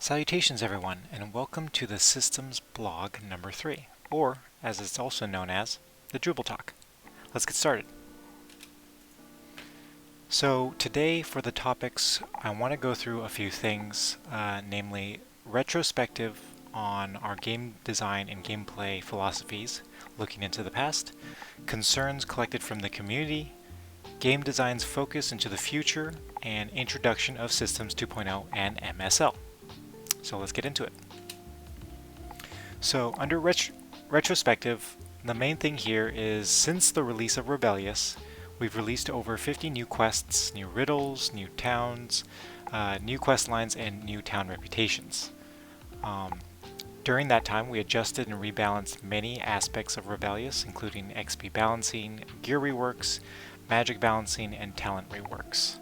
Salutations everyone, and welcome to the Systems Blog number 3, or as it's also known as, the Droobletalk. Let's get started. So today for the topics, I want to go through a few things, namely retrospective on our game design and gameplay philosophies, looking into the past, concerns collected from the community, game design's focus into the future, and introduction of Systems 2.0 and MSL. So let's get into it. So under retrospective, the main thing here is since the release of Rebellious, we've released over 50 new quests, new riddles, new towns, new quest lines, and new town reputations. During that time, we adjusted and rebalanced many aspects of Rebellious, including XP balancing, gear reworks, magic balancing, and talent reworks.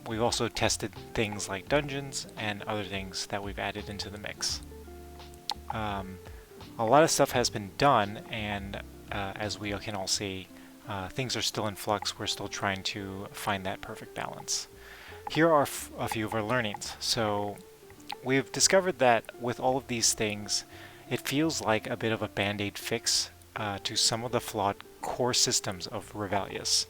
We've also tested things like dungeons and other things that we've added into the mix. A lot of stuff has been done, and as we can all see, things are still in flux. We're still trying to find that perfect balance. Here are a few of our learnings. So we've discovered that with all of these things, it feels like a bit of a band-aid fix to some of the flawed core systems of Rebellious.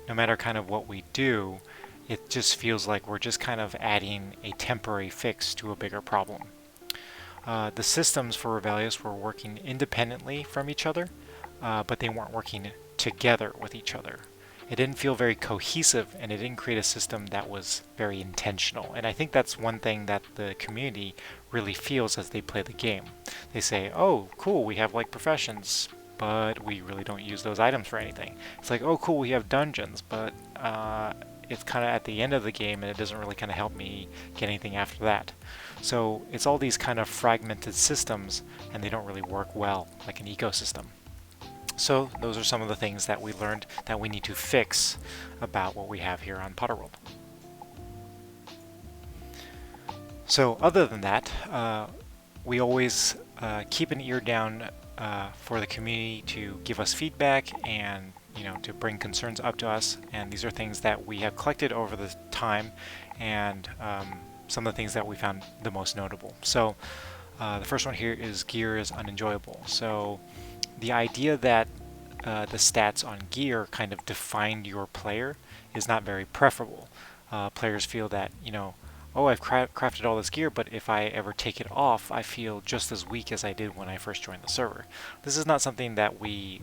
No matter kind of what we do, it just feels like we're just kind of adding a temporary fix to a bigger problem. The systems for Rebellious were working independently from each other, but they weren't working together with each other. It didn't feel very cohesive, and it didn't create a system that was very intentional. And I think that's one thing that the community really feels as they play the game. They say, oh, cool, we have like professions, but we really don't use those items for anything. It's like, oh, cool, we have dungeons, but it's kind of at the end of the game and it doesn't really kind of help me get anything after that. So it's all these kind of fragmented systems and they don't really work well like an ecosystem. So those are some of the things that we learned that we need to fix about what we have here on Potterworld. So other than that, we always keep an ear down for the community to give us feedback and to bring concerns up to us, and these are things that we have collected over the time and some of the things that we found the most notable. So the first one here is gear is unenjoyable. So the idea that the stats on gear kind of defined your player is not very preferable. Players feel that, oh, I've crafted all this gear, but if I ever take it off, I feel just as weak as I did when I first joined the server. This is not something that we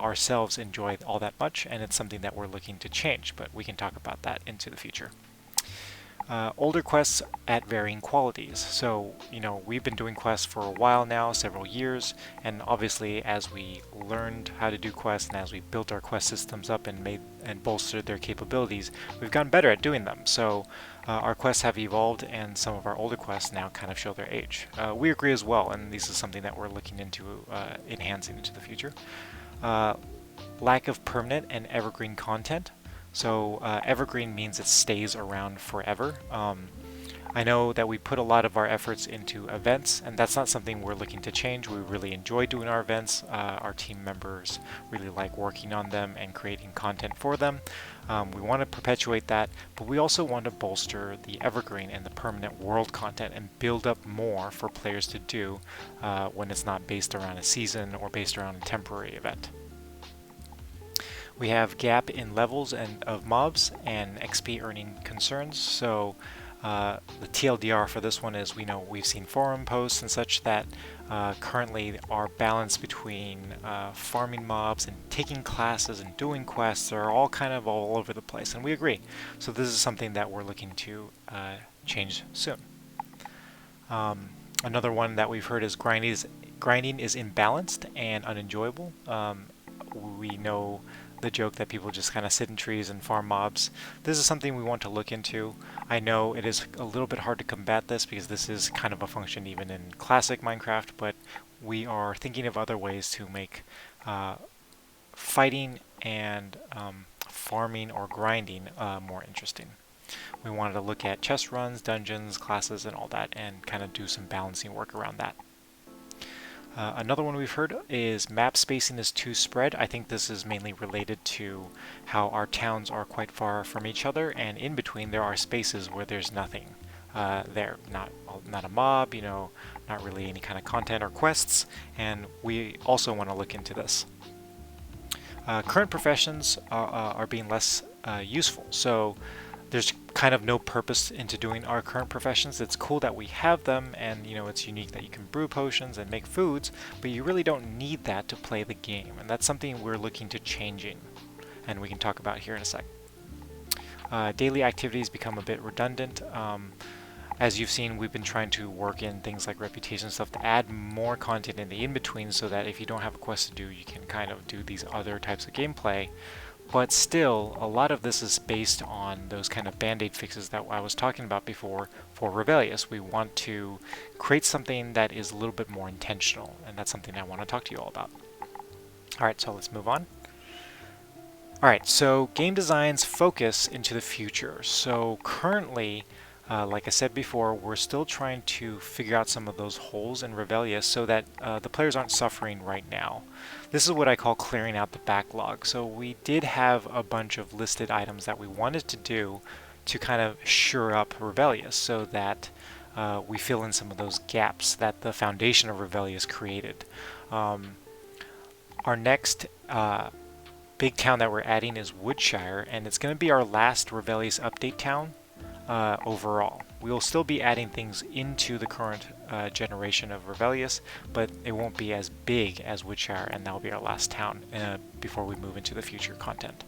ourselves enjoy all that much, and it's something that we're looking to change, but we can talk about that into the future. Older quests at varying qualities. So, we've been doing quests for a while now, several years, and obviously as we learned how to do quests and as we built our quest systems up and made and bolstered their capabilities, we've gotten better at doing them. So our quests have evolved, and some of our older quests now kind of show their age. We agree as well, and this is something that we're looking into enhancing into the future. Lack of permanent and evergreen content. So evergreen means it stays around forever. I know that we put a lot of our efforts into events, and that's not something we're looking to change. We really enjoy doing our events. Our team members really like working on them and creating content for them. We want to perpetuate that, but we also want to bolster the evergreen and the permanent world content and build up more for players to do when it's not based around a season or based around a temporary event. We have gap in levels and of mobs and XP earning concerns. So the TLDR for this one is we've seen forum posts and such that currently our balance between farming mobs and taking classes and doing quests are all kind of all over the place, and we agree. So this is something that we're looking to change soon. Another one that we've heard is grinding is imbalanced and unenjoyable. We know the joke that people just kind of sit in trees and farm mobs. This is something we want to look into. I know it is a little bit hard to combat this because this is kind of a function even in classic Minecraft, but we are thinking of other ways to make fighting and farming or grinding more interesting. We wanted to look at chest runs, dungeons, classes, and all that, and kind of do some balancing work around that. Another one we've heard is map spacing is too spread. I think this is mainly related to how our towns are quite far from each other, and in between there are spaces where there's nothing. there. Not a mob, you know, not really any kind of content or quests, and we also want to look into this. Current professions are being less useful, so there's kind of no purpose into doing our current professions. It's cool that we have them, and you know, it's unique that you can brew potions and make foods, but you really don't need that to play the game, and that's something we're looking to changing, and we can talk about here in a sec. Daily activities become a bit redundant. As you've seen, we've been trying to work in things like reputation stuff to add more content in the in-between, so that if you don't have a quest to do, you can kind of do these other types of gameplay. But still, a lot of this is based on those kind of band-aid fixes that I was talking about before for Rebellious. We want to create something that is a little bit more intentional, and that's something I want to talk to you all about. Alright, so let's move on. Alright, so game design's focus into the future. So currently, like I said before, we're still trying to figure out some of those holes in Rebellious so that the players aren't suffering right now. This is what I call clearing out the backlog. So we did have a bunch of listed items that we wanted to do to kind of shore up Rebellious so that we fill in some of those gaps that the foundation of Rebellious created. Our next big town that we're adding is Woodshire, and it's going to be our last Rebellious update town. Overall, we will still be adding things into the current generation of Rebellious, but it won't be as big as Woodshire, and that will be our last town before we move into the future content.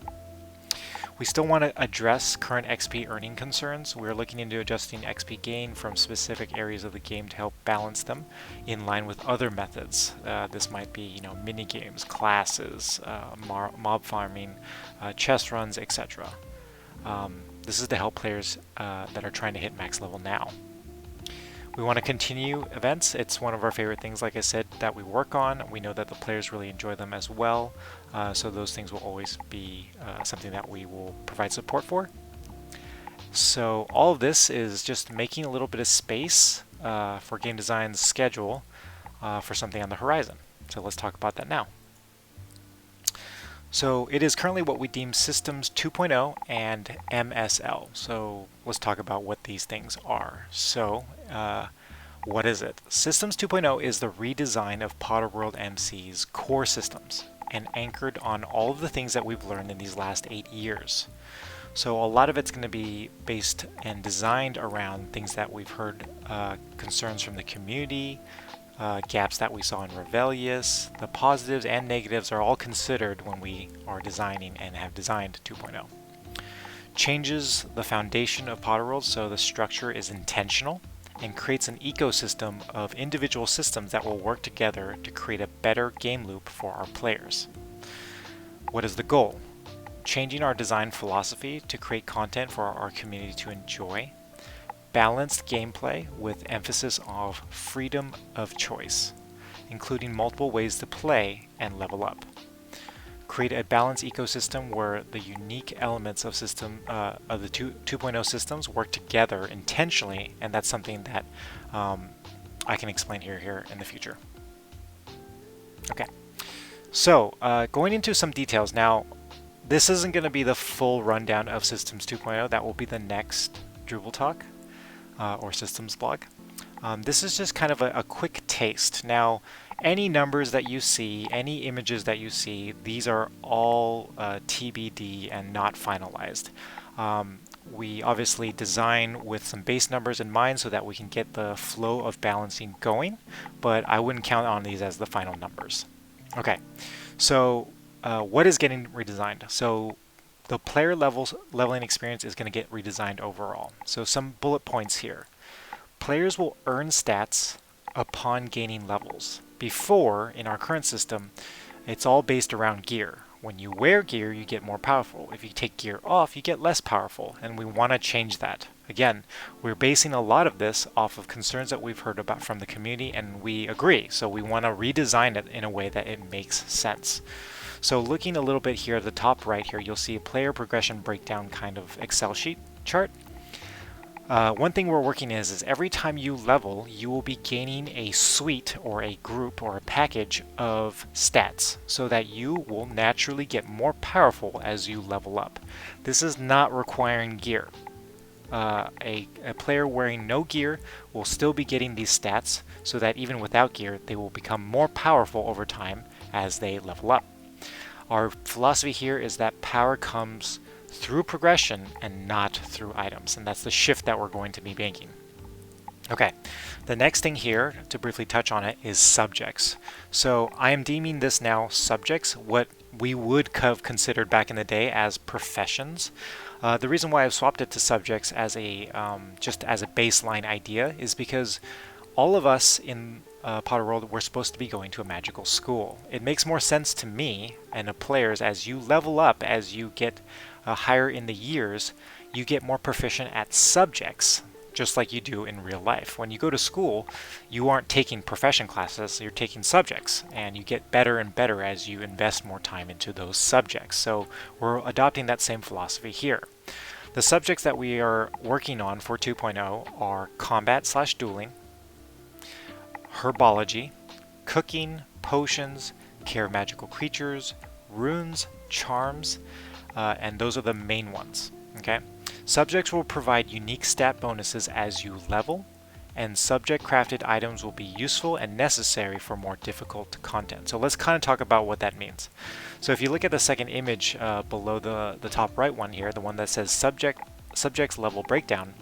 We still want to address current XP earning concerns. We're looking into adjusting XP gain from specific areas of the game to help balance them in line with other methods. This might be, you know, mini games, classes, mob farming, chest runs, etc. This is to help players that are trying to hit max level now. We want to continue events. It's one of our favorite things, like I said, that we work on. We know that the players really enjoy them as well, so those things will always be something that we will provide support for. So all of this is just making a little bit of space for game design's schedule for something on the horizon. So let's talk about that now. So it is currently what we deem Systems 2.0 and MSL. So let's talk about what these things are. So what is it? Systems 2.0 is the redesign of PotterworldMC's core systems and anchored on all of the things that we've learned in these last 8 years. So a lot of it's going to be based and designed around things that we've heard concerns from the community, gaps that we saw in Rebellious. The positives and negatives are all considered when we are designing and have designed 2.0. Changes the foundation of Potterworld so the structure is intentional and creates an ecosystem of individual systems that will work together to create a better game loop for our players. What is the goal? Changing our design philosophy to create content for our community to enjoy. Balanced gameplay with emphasis of freedom of choice, including multiple ways to play and level up. Create a balanced ecosystem where the unique elements of the 2.0 systems work together intentionally, and that's something that I can explain here in the future. Okay, so going into some details now. This isn't going to be the full rundown of Systems 2.0. That will be the next Droobletalk. Or systems blog. This is just kind of a quick taste. Now, any numbers that you see, any images that you see, these are all TBD and not finalized. We obviously design with some base numbers in mind so that we can get the flow of balancing going, but I wouldn't count on these as the final numbers. Okay, so what is getting redesigned? So the player leveling experience is going to get redesigned overall. So some bullet points here. Players will earn stats upon gaining levels. Before, in our current system, it's all based around gear. When you wear gear, you get more powerful. If you take gear off, you get less powerful, and we want to change that. Again, we're basing a lot of this off of concerns that we've heard about from the community, and we agree. So we want to redesign it in a way that it makes sense. So looking a little bit here at the top right here, you'll see a player progression breakdown kind of Excel sheet chart. One thing we're working is every time you level, you will be gaining a suite or a group or a package of stats so that you will naturally get more powerful as you level up. This is not requiring gear. a player wearing no gear will still be getting these stats, so that even without gear, they will become more powerful over time as they level up. Our philosophy here is that power comes through progression and not through items, and that's the shift that we're going to be making. Okay, the next thing here, to briefly touch on it, is subjects. So I am deeming this now subjects, what we would have considered back in the day as professions. The reason why I've swapped it to subjects as a just as a baseline idea is because all of us in Potterworld, we're supposed to be going to a magical school. It makes more sense to me and the players as you level up, as you get higher in the years, you get more proficient at subjects, just like you do in real life. When you go to school, you aren't taking profession classes, you're taking subjects, and you get better and better as you invest more time into those subjects. So we're adopting that same philosophy here. The subjects that we are working on for 2.0 are combat/dueling, herbology, cooking, potions, care of magical creatures, runes, charms, and those are the main ones. Okay? Subjects will provide unique stat bonuses as you level, and subject crafted items will be useful and necessary for more difficult content. So let's kind of talk about what that means. So if you look at the second image below the top right one here, the one that says subjects level breakdown,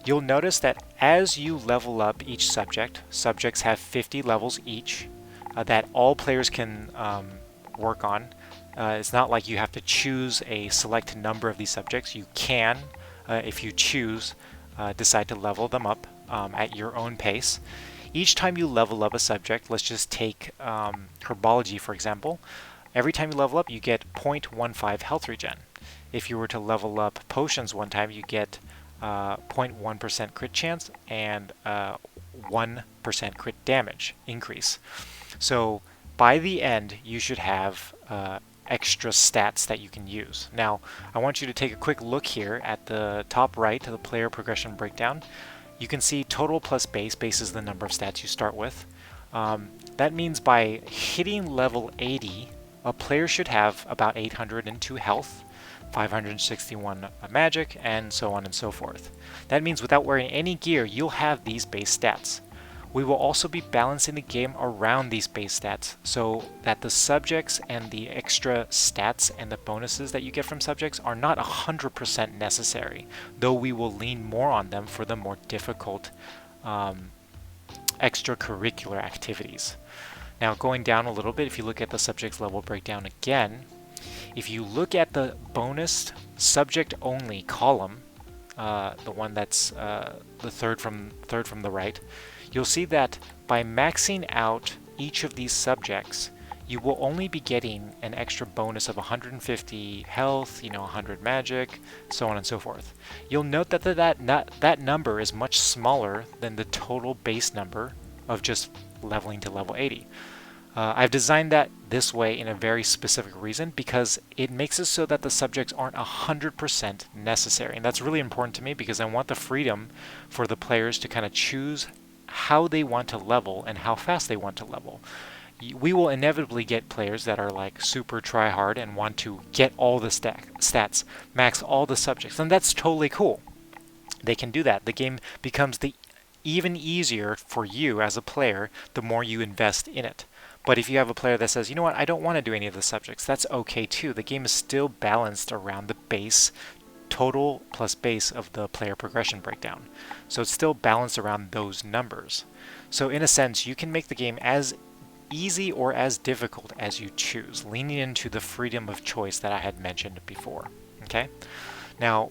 you'll notice that as you level up each subject, subjects have 50 levels each that all players can work on. It's not like you have to choose a select number of these subjects. You can, if you choose, decide to level them up at your own pace. Each time you level up a subject, let's just take herbology for example, every time you level up you get 0.15 health regen. If you were to level up potions one time, you get 0.1% crit chance and 1% crit damage increase. So by the end you should have extra stats that you can use. Now I want you to take a quick look here at the top right to the player progression breakdown. You can see total plus base. Base is the number of stats you start with. That means by hitting level 80 a player should have about 802 health, 561 magic, and so on and so forth. That means without wearing any gear you'll have these base stats. We will also be balancing the game around these base stats so that the subjects and the extra stats and the bonuses that you get from subjects are not 100% necessary, though we will lean more on them for the more difficult extracurricular activities. Now going down a little bit, if you look at the subjects level breakdown again, if you look at the bonus subject only column, the one that's the third from the right, you'll see that by maxing out each of these subjects, you will only be getting an extra bonus of 150 health, 100 magic, so on and so forth. You'll note that that number is much smaller than the total base number of just leveling to level 80. I've designed that this way in a very specific reason because it makes it so that the subjects aren't 100% necessary. And that's really important to me because I want the freedom for the players to kind of choose how they want to level and how fast they want to level. We will inevitably get players that are like super try hard and want to get all the stats, max all the subjects, and that's totally cool. They can do that. The game becomes even easier for you as a player the more you invest in it. But if you have a player that says, you know what, I don't want to do any of the subjects, that's okay too. The game is still balanced around the base, total plus base of the player progression breakdown. So it's still balanced around those numbers. So in a sense, you can make the game as easy or as difficult as you choose, leaning into the freedom of choice that I had mentioned before. Okay? Now,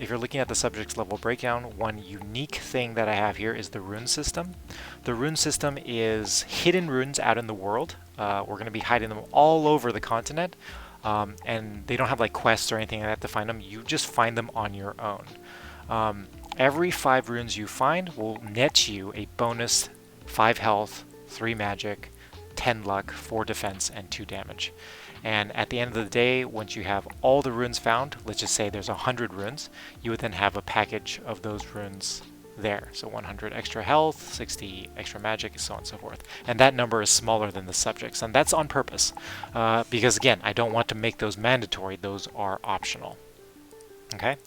if you're looking at the subjects level breakdown, one unique thing that I have here is the rune system. The rune system is hidden runes out in the world. We're going to be hiding them all over the continent, and they don't have like quests or anything like that to find them. You just find them on your own. Every 5 runes you find will net you a bonus 5 health, 3 magic, 10 luck, 4 defense, and 2 damage. And at the end of the day, once you have all the runes found, let's just say there's 100 runes, you would then have a package of those runes there. So 100 extra health, 60 extra magic, so on and so forth. And that number is smaller than the subjects, and that's on purpose. Because again, I don't want to make those mandatory, those are optional. Okay?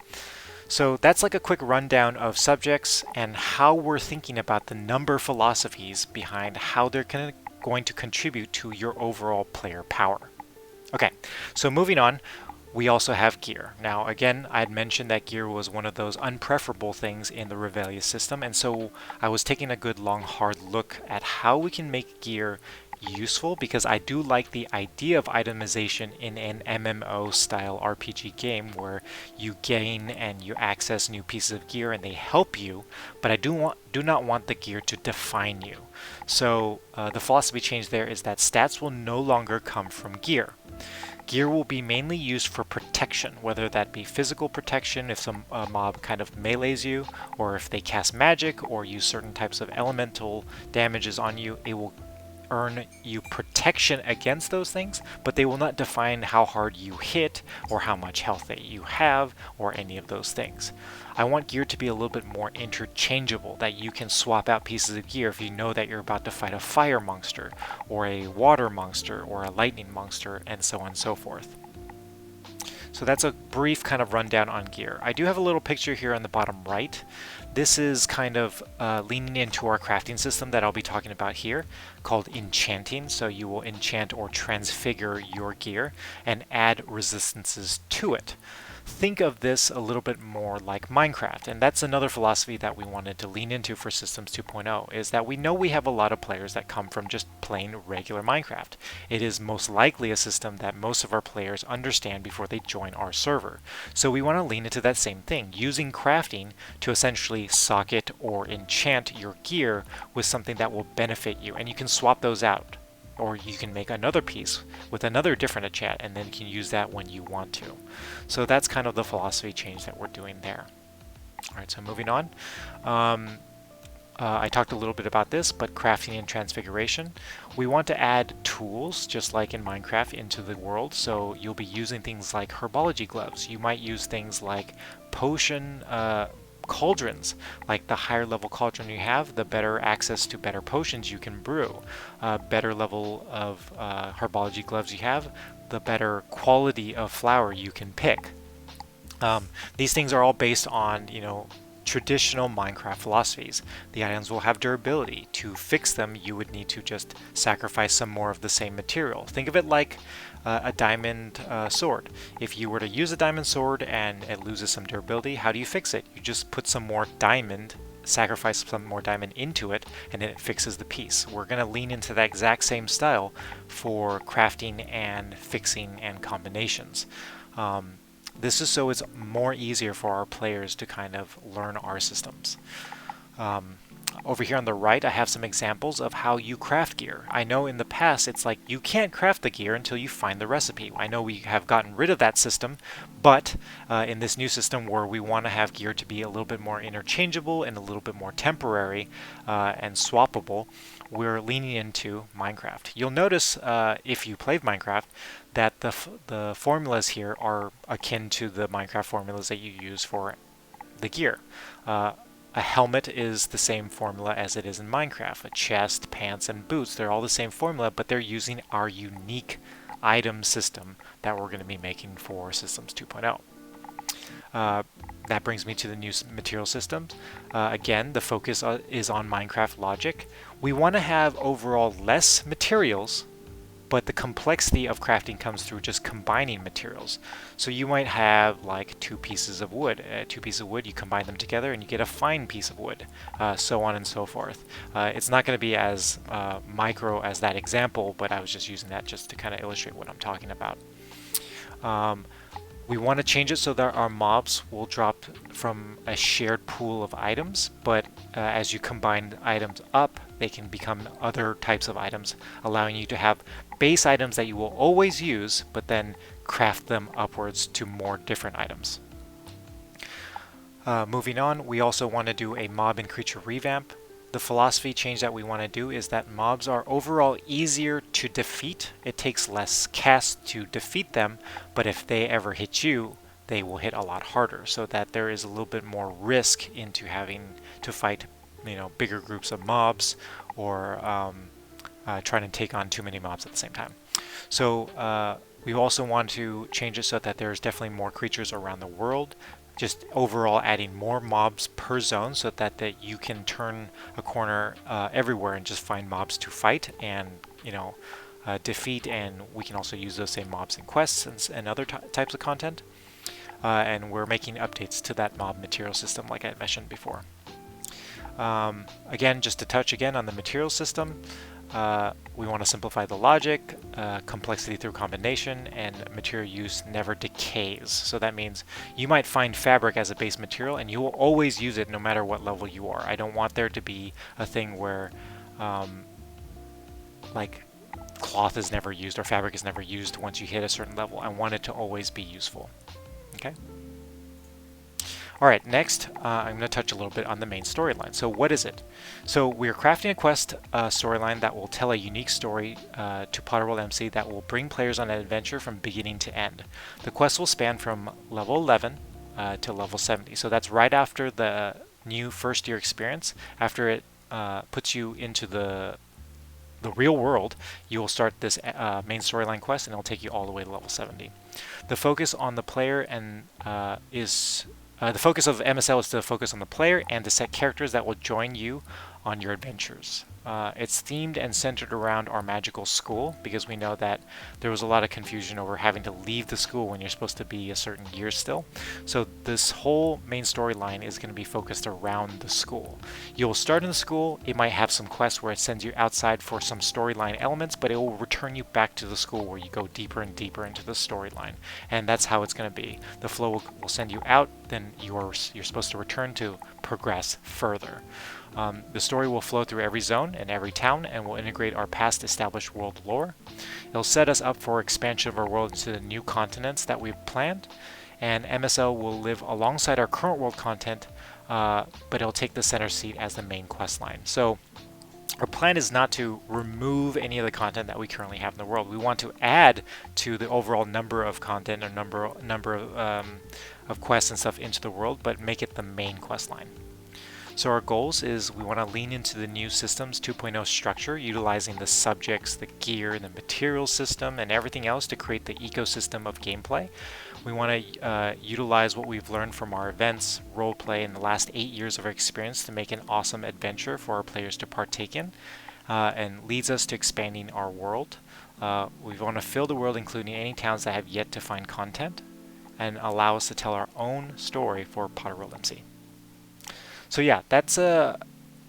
So that's like a quick rundown of subjects and how we're thinking about the number philosophies behind how they're going to contribute to your overall player power. Okay, so moving on, we also have gear. Now again, I had mentioned that gear was one of those unpreferable things in the Revelia system, and so I was taking a good long hard look at how we can make gear useful, because I do like the idea of itemization in an MMO style RPG game where you gain and you access new pieces of gear and they help you, but I do not want the gear to define you. So the philosophy change there is that stats will no longer come from gear. Gear will be mainly used for protection, whether that be physical protection if some mob kind of melees you, or if they cast magic or use certain types of elemental damages on you, it will earn you protection against those things, but they will not define how hard you hit or how much health that you have or any of those things. I want gear to be a little bit more interchangeable, that you can swap out pieces of gear if you know that you're about to fight a fire monster or a water monster or a lightning monster, and so on and so forth. So that's a brief kind of rundown on gear. I do have a little picture here on the bottom right. This is kind of leaning into our crafting system that I'll be talking about here, called enchanting. So you will enchant or transfigure your gear and add resistances to it. Think of this a little bit more like Minecraft, and that's another philosophy that we wanted to lean into for Systems 2.0, is that we know we have a lot of players that come from just plain regular Minecraft. It is most likely a system that most of our players understand before they join our server. So we want to lean into that same thing, using crafting to essentially socket or enchant your gear with something that will benefit you, and you can swap those out. Or you can make another piece with another different enchant and then you can use that when you want to. So that's kind of the philosophy change that we're doing there. Alright, so moving on. I talked a little bit about this, but crafting and transfiguration. We want to add tools, just like in Minecraft, into the world. So you'll be using things like herbology gloves. You might use things like potion cauldrons. Like the higher level cauldron you have, the better access to better potions you can brew. Better level of herbology gloves you have, the better quality of flower you can pick. These things are all based on, traditional Minecraft philosophies. The items will have durability. To fix them, you would need to just sacrifice some more of the same material. Think of it like a diamond sword. If you were to use a diamond sword and it loses some durability, how do you fix it? You just put some more diamond, sacrifice some more diamond into it, and then it fixes the piece. We're going to lean into that exact same style for crafting and fixing and combinations. This is so it's more easier for our players to kind of learn our systems. Over here on the right, I have some examples of how you craft gear. I know in the past it's like you can't craft the gear until you find the recipe. I know we have gotten rid of that system, but in this new system where we want to have gear to be a little bit more interchangeable and a little bit more temporary and swappable, we're leaning into Minecraft. You'll notice if you played Minecraft that the formulas here are akin to the Minecraft formulas that you use for the gear. A helmet is the same formula as it is in Minecraft. A chest, pants, and boots, they're all the same formula, but they're using our unique item system that we're going to be making for Systems 2.0. That brings me to the new material systems. Again, the focus is on Minecraft logic. We want to have overall less materials, but the complexity of crafting comes through just combining materials. So you might have like two pieces of wood. You combine them together and you get a fine piece of wood, so on and so forth. It's not going to be as micro as that example, but I was just using that just to kind of illustrate what I'm talking about. We want to change it so that our mobs will drop from a shared pool of items, but as you combine items up, they can become other types of items, allowing you to have base items that you will always use, but then craft them upwards to more different items. Moving on, we also want to do a mob and creature revamp. The philosophy change that we want to do is that mobs are overall easier to defeat. It takes less casts to defeat them, but if they ever hit you, they will hit a lot harder, so that there is a little bit more risk into having to fight, bigger groups of mobs or trying to take on too many mobs at the same time. So we also want to change it so that there's definitely more creatures around the world. just overall adding more mobs per zone so that you can turn a corner everywhere and just find mobs to fight and, you know, defeat, and we can also use those same mobs in quests and other types of content. And we're making updates to that mob material system like I mentioned before. Again, just to touch again on the material system, we want to simplify the logic, complexity through combination, and material use never decays. So that means you might find fabric as a base material and you will always use it no matter what level you are. I don't want there to be a thing where like cloth is never used or fabric is never used once you hit a certain level. I want it to always be useful. Okay. Alright, next I'm going to touch a little bit on the main storyline. So what is it? So we're crafting a quest storyline that will tell a unique story to PotterworldMC that will bring players on an adventure from beginning to end. The quest will span from level 11 to level 70. So that's right after the new first year experience. After it puts you into the real world, you will start this main storyline quest and it'll take you all the way to level 70. The focus on the player and the focus of MSL is to focus on the player and to set characters that will join you on your adventures. It's themed and centered around our magical school because we know that there was a lot of confusion over having to leave the school when you're supposed to be a certain year still. So this whole main storyline is going to be focused around the school. You'll start in the school. It might have some quests where it sends you outside for some storyline elements, but it will return you back to the school where you go deeper and deeper into the storyline. And that's how it's going to be. The flow will send you out, then you're supposed to return to progress further. The story will flow through every zone and every town and will integrate our past established world lore. It'll set us up for expansion of our world into the new continents that we've planned, and MSL will live alongside our current world content, but it'll take the center seat as the main quest line. So our plan is not to remove any of the content that we currently have in the world. We want to add to the overall number of content or number of quests and stuff into the world, but make it the main quest line. So our goals is we want to lean into the new Systems 2.0 structure, utilizing the subjects, the gear, the material system, and everything else to create the ecosystem of gameplay. We want to utilize what we've learned from our events, roleplay, and the last 8 years of our experience to make an awesome adventure for our players to partake in, and leads us to expanding our world. We want to fill the world, including any towns that have yet to find content, and allow us to tell our own story for PotterworldMC. So yeah, that's a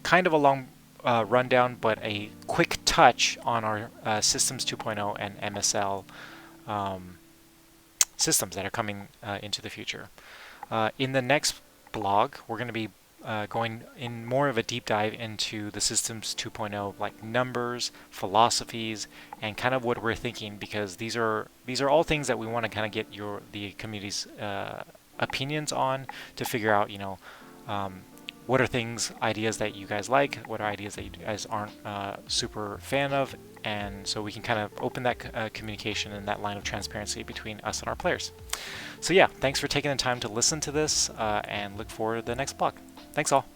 kind of a long rundown, but a quick touch on our Systems 2.0 and MSL systems that are coming into the future. In the next blog, we're going to be going in more of a deep dive into the Systems 2.0, like numbers, philosophies, and kind of what we're thinking, because these are all things that we want to kind of get the community's opinions on to figure out, you know, what are ideas that you guys like, what are ideas that you guys aren't super fan of, and so we can kind of open that communication and that line of transparency between us and our players. So yeah, thanks for taking the time to listen to this, and look forward to the next blog. Thanks all.